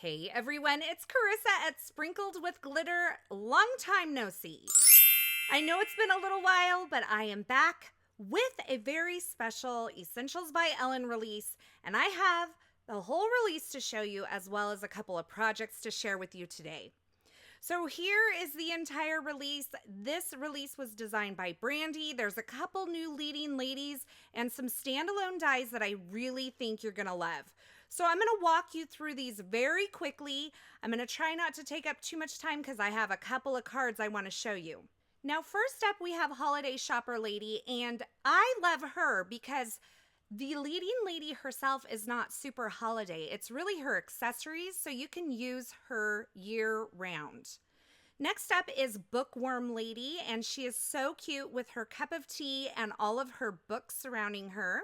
Hey everyone, it's Carissa at Sprinkled with Glitter. Long time no see. I know it's been a little while, but I am back with a very special Essentials by Ellen release, and I have the whole release to show you as well as a couple of projects to share with you today. So here is the entire release. This release was designed by Brandy. There's a couple new leading ladies and some standalone dies that I really think you're gonna love. So I'm gonna walk you through these very quickly. I'm gonna try not to take up too much time because I have a couple of cards I wanna show you. Now, first up, we have Holiday Shopper Lady, and I love her because the leading lady herself is not super holiday. It's really her accessories, so you can use her year round. Next up is Bookworm Lady, and she is so cute with her cup of tea and all of her books surrounding her.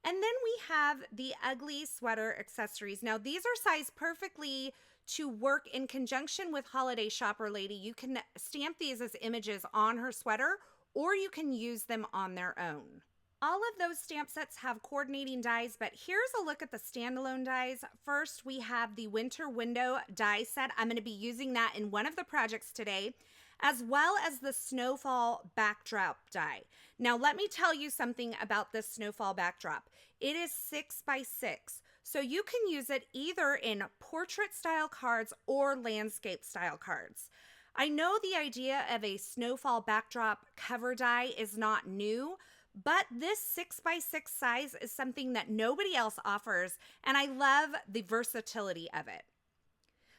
And then we have the Ugly Sweater accessories. Now, these are sized perfectly to work in conjunction with Holiday Shopper Lady. You can stamp these as images on her sweater, or you can use them on their own. All of those stamp sets have coordinating dies, but here's a look at the standalone dies. First, we have the Winter Window die set. I'm going to be using that in one of the projects today, as well as the Snowfall backdrop die. Now, let me tell you something about this Snowfall backdrop. It is 6 by 6, so you can use it either in portrait style cards or landscape style cards. I know the idea of a Snowfall backdrop cover die is not new, but this 6 by 6 size is something that nobody else offers, and I love the versatility of it.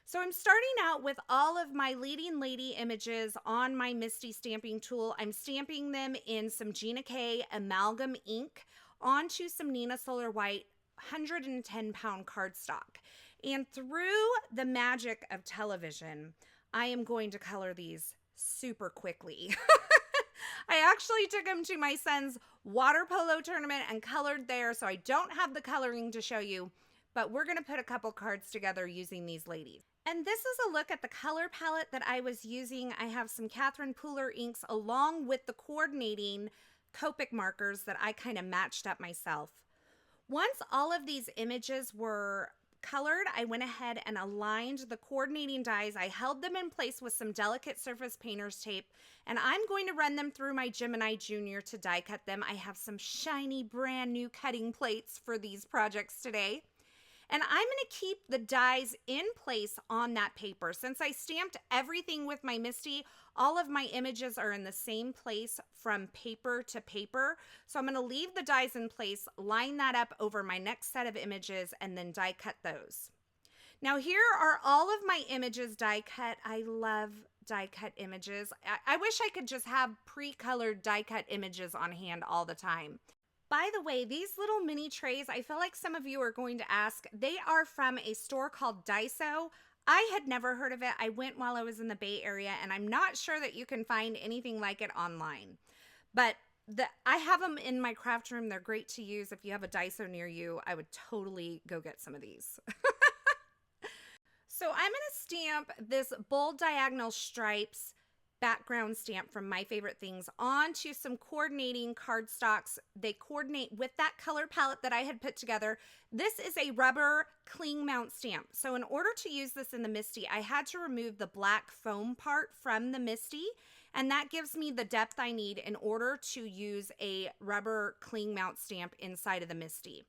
So I'm starting out with all of my leading lady images on my Misty stamping tool. I'm stamping them in some Gina K amalgam ink onto some Nina Solar White 110-pound cardstock. And through the magic of television, I am going to color these super quickly. I actually took them to my son's water polo tournament and colored there, so I don't have the coloring to show you, but we're going to put a couple cards together using these ladies. And this is a look at the color palette that I was using. I have some Catherine Pooler inks along with the coordinating Copic markers that I kind of matched up myself. Once all of these images were colored, I went ahead and aligned the coordinating dies. I held them in place with some delicate surface painter's tape, and I'm going to run them through my Gemini Junior to die cut them. I have some shiny brand new cutting plates for these projects today. And I'm going to keep the dies in place on that paper. Since I stamped everything with my Misty, all of my images are in the same place from paper to paper. So I'm going to leave the dies in place, line that up over my next set of images, and then die cut those. Now here are all of my images die cut. I love die cut images. I wish I could just have pre-colored die cut images on hand all the time. By the way, these little mini trays, I feel like some of you are going to ask, they are from a store called Daiso. I had never heard of it. I went while I was in the Bay Area, and I'm not sure that you can find anything like it online. But I have them in my craft room. They're great to use. If you have a Daiso near you, I would totally go get some of these. So I'm going to stamp this bold diagonal stripes background stamp from My Favorite Things onto some coordinating cardstocks. They coordinate with that color palette that I had put together. This is a rubber cling mount stamp. So in order to use this in the Misty, I had to remove the black foam part from the Misty, and that gives me the depth I need in order to use a rubber cling mount stamp inside of the Misty.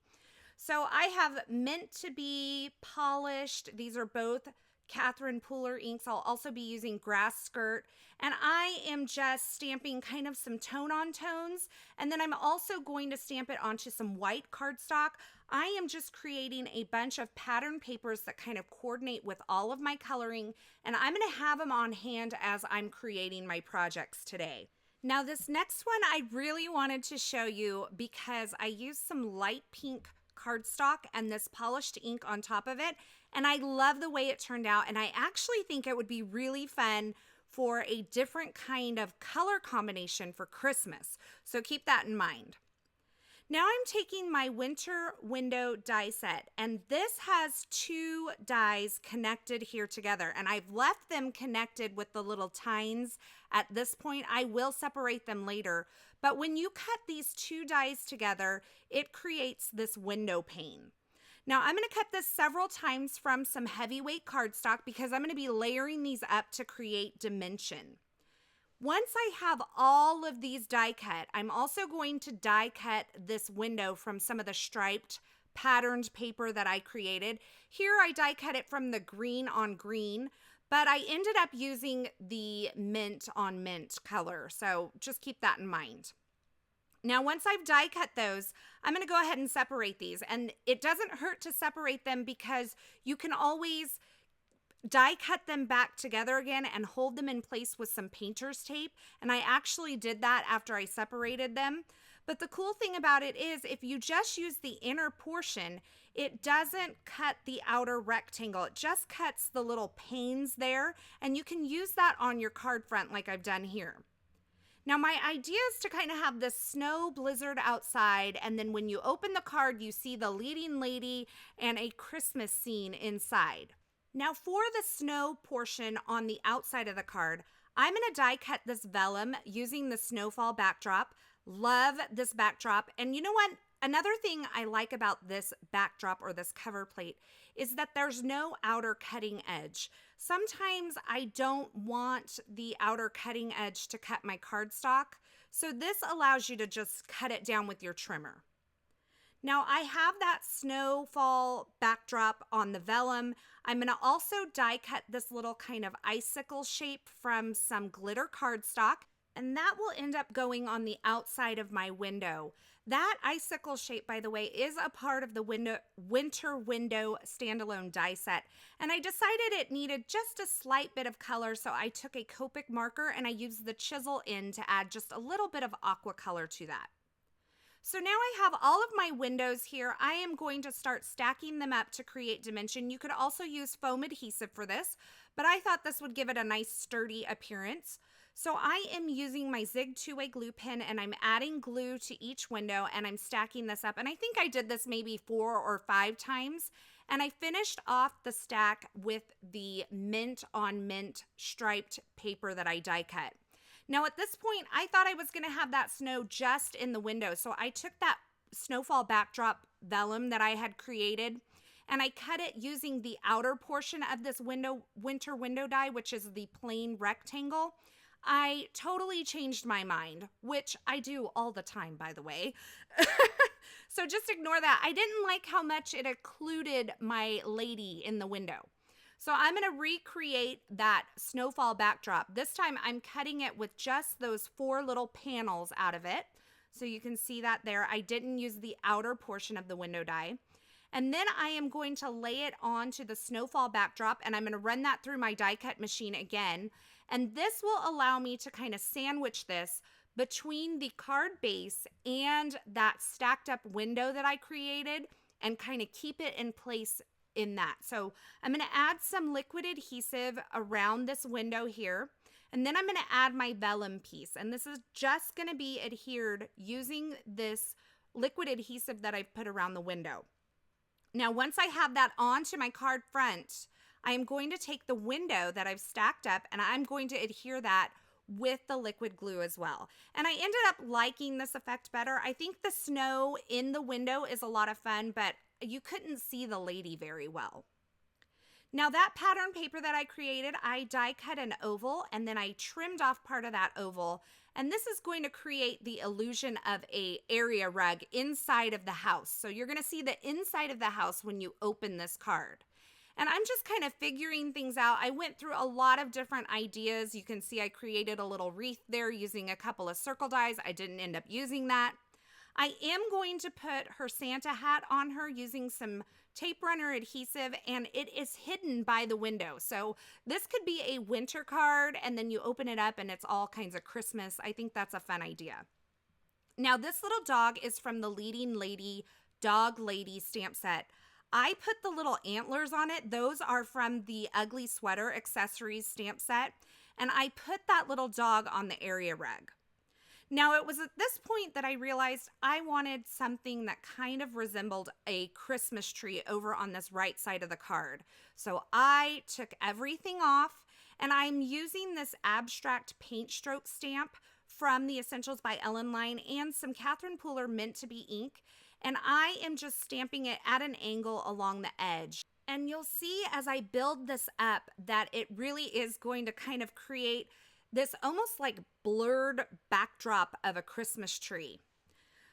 So I have Meant to Be polished. These are both Catherine Pooler inks. I'll also be using Grass Skirt, and I am just stamping kind of some tone on tones, and then I'm also going to stamp it onto some white cardstock. I am just creating a bunch of pattern papers that kind of coordinate with all of my coloring, and I'm going to have them on hand as I'm creating my projects today. Now this next one I really wanted to show you because I used some light pink cardstock and this polished ink on top of it, and I love the way it turned out, and I actually think it would be really fun for a different kind of color combination for Christmas, so keep that in mind. Now I'm taking my Winter Window die set, and this has two dies connected here together, and I've left them connected with the little tines at this point. I will separate them later, but when you cut these two dies together, it creates this window pane. Now I'm going to cut this several times from some heavyweight cardstock because I'm going to be layering these up to create dimension. Once I have all of these die cut, I'm also going to die cut this window from some of the striped patterned paper that I created. Here I die cut it from the green on green, but I ended up using the mint on mint color, so just keep that in mind. Now, once I've die cut those, I'm going to go ahead and separate these. And it doesn't hurt to separate them because you can always die cut them back together again and hold them in place with some painter's tape. And I actually did that after I separated them. But the cool thing about it is if you just use the inner portion, it doesn't cut the outer rectangle. It just cuts the little panes there. And you can use that on your card front like I've done here. Now, my idea is to kind of have this snow blizzard outside, and then when you open the card, you see the leading lady and a Christmas scene inside. Now, for the snow portion on the outside of the card, I'm going to die cut this vellum using the Snowfall backdrop. Love this backdrop. And you know what? Another thing I like about this backdrop or this cover plate is that there's no outer cutting edge. Sometimes I don't want the outer cutting edge to cut my cardstock, so this allows you to just cut it down with your trimmer. Now I have that Snowfall backdrop on the vellum. I'm going to also die cut this little kind of icicle shape from some glitter cardstock, and that will end up going on the outside of my window. That icicle shape, by the way, is a part of the winter window standalone die set. And I decided it needed just a slight bit of color, so I took a Copic marker and I used the chisel end to add just a little bit of aqua color to that. So now I have all of my windows here. I am going to start stacking them up to create dimension. You could also use foam adhesive for this, but I thought this would give it a nice sturdy appearance. So I am using my Zig 2-way glue pen and I'm adding glue to each window and I'm stacking this up. And I think I did this maybe 4 or 5 times. And I finished off the stack with the mint on mint striped paper that I die cut. Now at this point, I thought I was going to have that snow just in the window. So I took that Snowfall backdrop vellum that I had created and I cut it using the outer portion of this winter window die, which is the plain rectangle. I totally changed my mind, which I do all the time, by the way. So just ignore that. I didn't like how much it occluded my lady in the window. So I'm going to recreate that Snowfall backdrop. This time I'm cutting it with just those 4 little panels out of it. So you can see that there. I didn't use the outer portion of the window die. And then I am going to lay it onto the Snowfall backdrop and I'm going to run that through my die cut machine again. And this will allow me to kind of sandwich this between the card base and that stacked up window that I created and kind of keep it in place in that. So I'm going to add some liquid adhesive around this window here. And then I'm going to add my vellum piece. And this is just going to be adhered using this liquid adhesive that I've put around the window. Now, once I have that onto my card front, I am going to take the window that I've stacked up and I'm going to adhere that with the liquid glue as well. And I ended up liking this effect better. I think the snow in the window is a lot of fun, but you couldn't see the lady very well. Now that pattern paper that I created, I die cut an oval and then I trimmed off part of that oval. And this is going to create the illusion of a area rug inside of the house. So you're going to see the inside of the house when you open this card. And I'm just kind of figuring things out. I went through a lot of different ideas. You can see I created a little wreath there using a couple of circle dies. I didn't end up using that. I am going to put her Santa hat on her using some tape runner adhesive, and it is hidden by the window. So this could be a winter card, and then you open it up and it's all kinds of Christmas. I think that's a fun idea. Now this little dog is from the Leading Lady Dog Lady stamp set. I put the little antlers on it. Those are from the Ugly Sweater Accessories stamp set. And I put that little dog on the area rug. Now, it was at this point that I realized I wanted something that kind of resembled a Christmas tree over on this right side of the card. So I took everything off and I'm using this abstract paint stroke stamp from the Essentials by Ellen line and some Catherine Pooler Meant to Be ink. and I am just stamping it at an angle along the edge. And you'll see as I build this up that it really is going to kind of create this almost like blurred backdrop of a Christmas tree.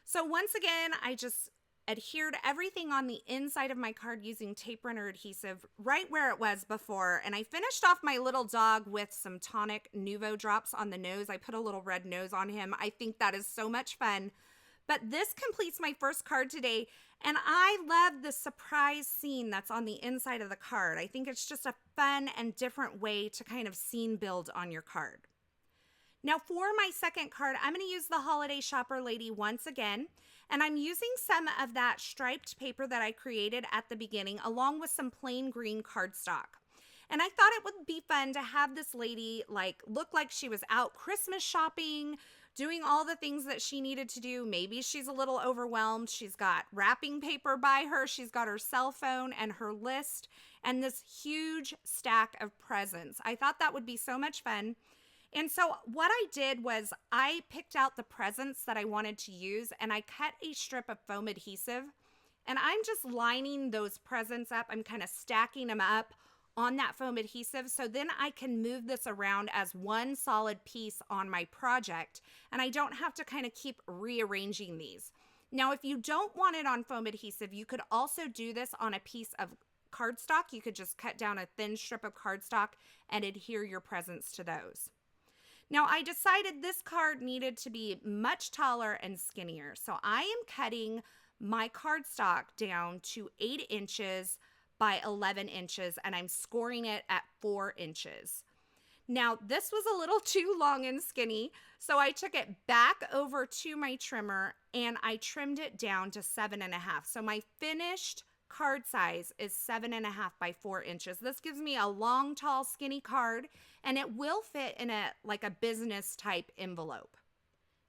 So once again, I just adhered everything on the inside of my card using tape runner adhesive right where it was before. And I finished off my little dog with some Tonic Nuvo drops on the nose. I put a little red nose on him. I think that is so much fun. But this completes my first card today. And I love the surprise scene that's on the inside of the card. I think it's just a fun and different way to kind of scene build on your card. Now for my second card, I'm going to use the Holiday Shopper Lady once again. And I'm using some of that striped paper that I created at the beginning along with some plain green cardstock. And I thought it would be fun to have this lady look like she was out Christmas shopping, doing all the things that she needed to do. Maybe she's a little overwhelmed. She's got wrapping paper by her. She's got her cell phone and her list and this huge stack of presents. I thought that would be so much fun. And so what I did was I picked out the presents that I wanted to use and I cut a strip of foam adhesive and I'm just lining those presents up. I'm kind of stacking them up on that foam adhesive so then I can move this around as one solid piece on my project and I don't have to kind of keep rearranging these. Now, if you don't want it on foam adhesive, you could also do this on a piece of cardstock. You could just cut down a thin strip of cardstock and adhere your presents to those. Now, I decided this card needed to be much taller and skinnier, so I am cutting my cardstock down to 8 inches by 11 inches, and I'm scoring it at 4 inches. Now, this was a little too long and skinny, so I took it back over to my trimmer, and I trimmed it down to 7.5. So my finished card size is 7.5 by 4 inches. This gives me a long, tall, skinny card, and it will fit in a business type envelope.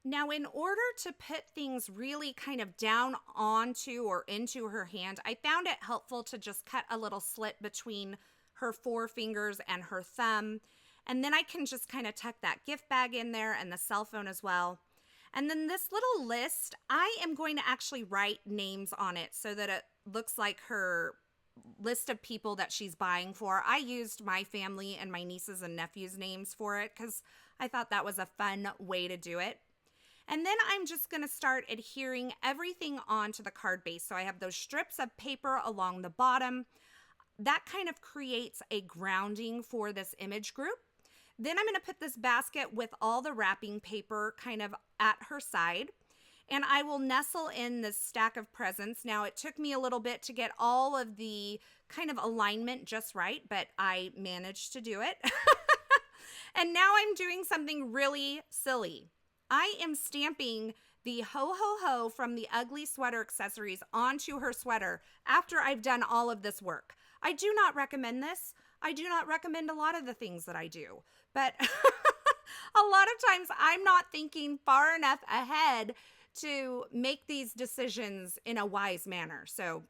Now, in order to put things really kind of down onto or into her hand, I found it helpful to just cut a little slit between her forefingers and her thumb, and then I can just kind of tuck that gift bag in there and the cell phone as well. And then this little list, I am going to actually write names on it so that it looks like her list of people that she's buying for. I used my family and my nieces and nephews' names for it because I thought that was a fun way to do it. And then I'm just going to start adhering everything onto the card base. So I have those strips of paper along the bottom. That kind of creates a grounding for this image group. Then I'm going to put this basket with all the wrapping paper kind of at her side. And I will nestle in this stack of presents. Now, it took me a little bit to get all of the kind of alignment just right, but I managed to do it. And now I'm doing something really silly. I am stamping the ho ho ho from the Ugly Sweater Accessories onto her sweater after I've done all of this work. I do not recommend this. I do not recommend a lot of the things that I do, but a lot of times I'm not thinking far enough ahead to make these decisions in a wise manner. So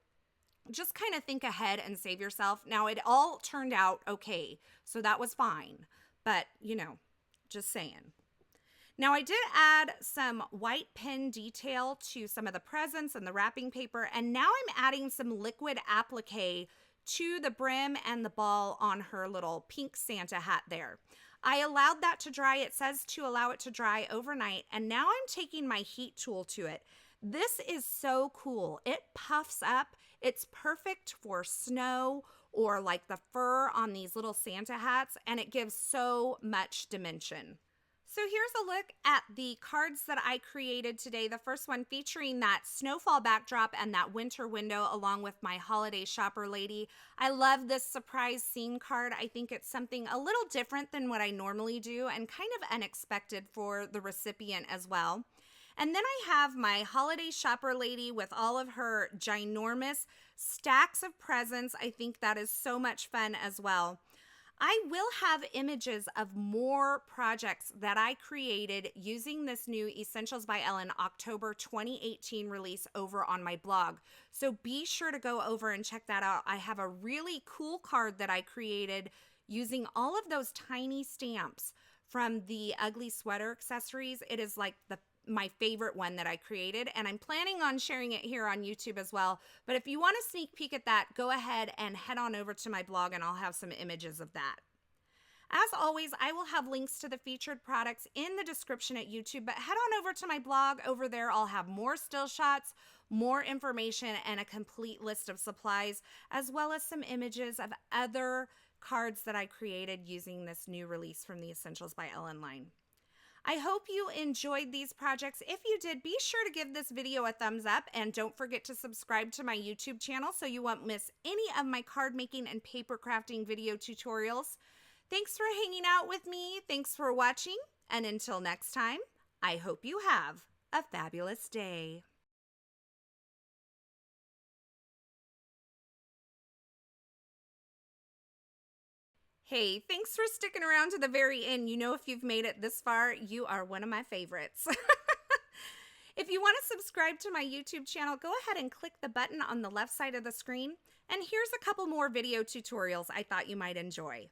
just kind of think ahead and save yourself. Now, it all turned out okay, so that was fine, but just saying. Now, I did add some white pen detail to some of the presents and the wrapping paper, and now I'm adding some liquid applique to the brim and the ball on her little pink Santa hat there. I allowed that to dry. It says to allow it to dry overnight, and now I'm taking my heat tool to it. This is so cool. It puffs up. It's perfect for snow or like the fur on these little Santa hats, and it gives so much dimension. So here's a look at the cards that I created today. The first one featuring that snowfall backdrop and that winter window along with my holiday shopper lady. I love this surprise scene card. I think it's something a little different than what I normally do and kind of unexpected for the recipient as well. And then I have my holiday shopper lady with all of her ginormous stacks of presents. I think that is so much fun as well. I will have images of more projects that I created using this new Essentials by Ellen October 2018 release over on my blog. So be sure to go over and check that out. I have a really cool card that I created using all of those tiny stamps from the Ugly Sweater Accessories. It is like the my favorite one that I created, and I'm planning on sharing it here on YouTube as well. But if you want a sneak peek at that, go ahead and head on over to my blog and I'll have some images of that. As always, I will have links to the featured products in the description at YouTube, but head on over to my blog. Over there, I'll have more still shots, more information, and a complete list of supplies, as well as some images of other cards that I created using this new release from the Essentials by Ellen line. I hope you enjoyed these projects. If you did, be sure to give this video a thumbs up and don't forget to subscribe to my YouTube channel so you won't miss any of my card making and paper crafting video tutorials. Thanks for hanging out with me. Thanks for watching. And until next time, I hope you have a fabulous day. Hey, thanks for sticking around to the very end. You know, if you've made it this far, you are one of my favorites. If you want to subscribe to my YouTube channel, go ahead and click the button on the left side of the screen. And here's a couple more video tutorials I thought you might enjoy.